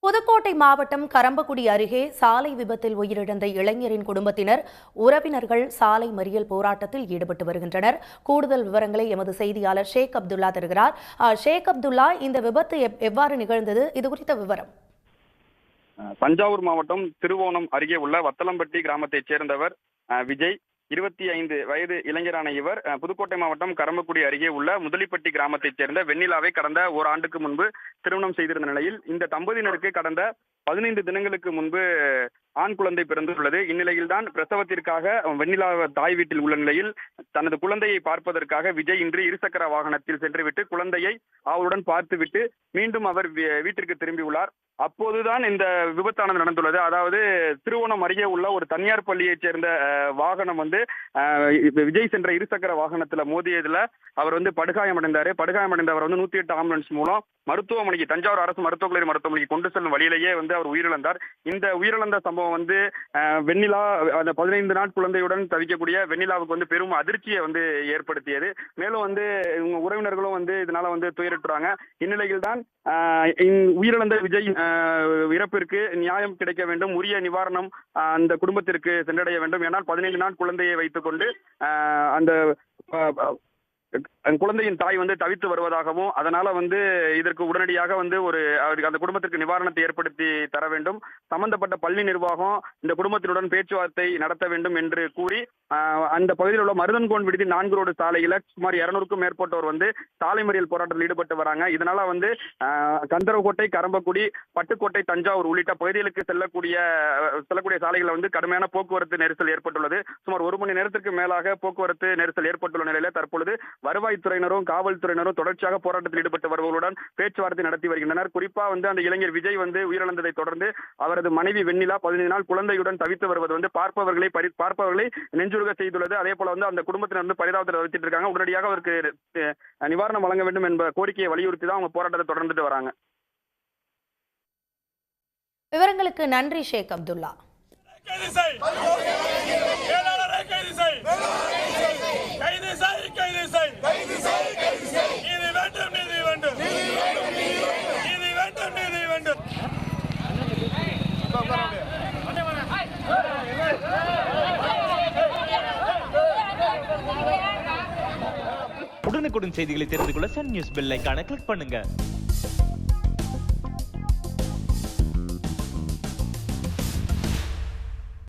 புதுக்கோட்டை மாவட்டம் கரம்பக்குடி அருகே சாலை விபத்தில் உயிரிழந்த இளைஞரின் குடும்பத்தினர், உறவினர்கள் சாலை மறியல் போராட்டத்தில் ஈடுபட்டு வருகின்றனர். கூடுதல் விவரங்களை எமது செய்தியாளர் ஷேக் அப்துல்லா தருகிறார். ஷேக் அப்துல்லா, இந்த விபத்து எவ்வாறு நிகழ்ந்தது? இது குறித்த விவரம். தஞ்சாவூர் மாவட்டம் திருவோணம் அருகே உள்ள வத்தலம்பட்டி கிராமத்தைச் சேர்ந்தவர் விஜய். 25 வயது இளைஞரான இவர் புதுக்கோட்டை மாவட்டம் கரம்பக்குடி அருகே உள்ள முதலிப்பட்டி கிராமத்தைச் சேர்ந்த வெண்ணிலாவை கடந்த ஓராண்டுக்கு முன்பு திருமணம் செய்திருந்த நிலையில் இந்த தம்பதியினருக்கு கடந்த 15 தினங்களுக்கு முன்பு ஆண் குழந்தை பிறந்துள்ளது. இந்நிலையில்தான் பிரசவத்திற்காக வெண்ணிலா தாய் வீட்டில் உள்ள நிலையில் தனது குழந்தையை பார்ப்பதற்காக விஜய் இன்று இருசக்கர வாகனத்தில் சென்றுவிட்டு குழந்தையை அவருடன் பார்த்துவிட்டு மீண்டும் அவர் வீட்டிற்கு திரும்பியுள்ளார். அப்போதுதான் இந்த விபத்தானது நடந்துள்ளது. அதாவது திருவோணம் அருகே உள்ள ஒரு தனியார் பள்ளியைச் சேர்ந்த வாகனம் விஜய் சென்ற இருசக்கர வாகனத்துல மோதியதுல அவர் படுகாயமடைந்தாரு. படுகாயமடைந்தவர் 108 ஆம்புலன்ஸ் மூலம் மருத்துவமனைக்கு, தஞ்சாவூர் அரசு மருத்துவக் கல்லூரி மருத்துவமனைக்கு கொண்டு செல்லும் வழியிலேயே அவர் உயிரிழந்தார். இந்த உயிரிழந்த சம்பவம் வெண்ணிலா, அந்த 15 நாள் குழந்தையுடன் தவிக்கக்கூடிய வெண்ணிலாவுக்கு பெரும் அதிர்ச்சியை ஏற்படுத்தியது. மேலும் உறவினர்களும் இதனால துயருற்றாங்க. இந்நிலையில் தான் உயிரிழந்த விஜய் இறப்பிற்கு நியாயம் கிடைக்க வேண்டும், உரிய நிவாரணம் அந்த குடும்பத்திற்கு சென்றடைய வேண்டும். ஏனால் 15 நாள் குழந்தையை வைத்துக் கொண்டு அந்த குழந்தையின் தாய் தவித்து வருவதாகவும், அதனால இதற்கு உடனடியாக அந்த குடும்பத்திற்கு நிவாரணத்தை ஏற்படுத்தி தர வேண்டும். சம்பந்தப்பட்ட பள்ளி நிர்வாகம் இந்த குடும்பத்தினுடன் பேச்சுவார்த்தை நடத்த வேண்டும் என்று கூறி அந்த பகுதியில் உள்ள மருதன்கோன் விடுதி 4 ரோடு சாலையில சுமார் 200க்கும் மேற்பட்டோர் சாலை மறியல் போராட்டத்தில் ஈடுபட்டு வராங்க. இதனால கந்தரவக்கோட்டை, கரம்பக்குடி, பட்டுக்கோட்டை, தஞ்சாவூர் உள்ளிட்ட பகுதிகளுக்கு செல்லக்கூடிய சாலைகளில் கடுமையான போக்குவரத்து நெரிசல் ஏற்பட்டுள்ளது. சுமார் 1 மணி நேரத்திற்கு மேலாக போக்குவரத்து நெரிசல் ஏற்பட்டுள்ள நிலையில தற்பொழுது வருவாய்த்துறையினரும் காவல்துறையினரும் தொடர்ச்சியாக போராட்டத்தில் ஈடுபட்டு வருபவர்களுடன் பேச்சுவார்த்தை நடத்தி வருகின்றனர். குறிப்பா அந்த இளைஞர் விஜய் உயிரிழந்ததை தொடர்ந்து அவரது மனைவி வெண்ணிலா 15 நாள் குழந்தையுடன் தவித்து வருவது பார்ப்பவர்களை நெஞ்சுருக செய்துள்ளது. அதே போல அந்த குடும்பத்தினர் பரிதாபத்தில் வைத்துட்டு இருக்காங்க. உடனடியாக அவருக்கு நிவாரணம் வழங்க வேண்டும் என்ற கோரிக்கையை வலியுறுத்தி தான் அவங்க போராட்டத்தை தொடர்ந்துட்டு வராங்க. விவரங்களுக்கு நன்றி ஷேக் அப்துல்லா. உடனுக்குடன் செய்திகளை தெரிந்து கொள்ள சன் நியூஸ் பெல் ஐகானை கிளிக் பண்ணுங்க.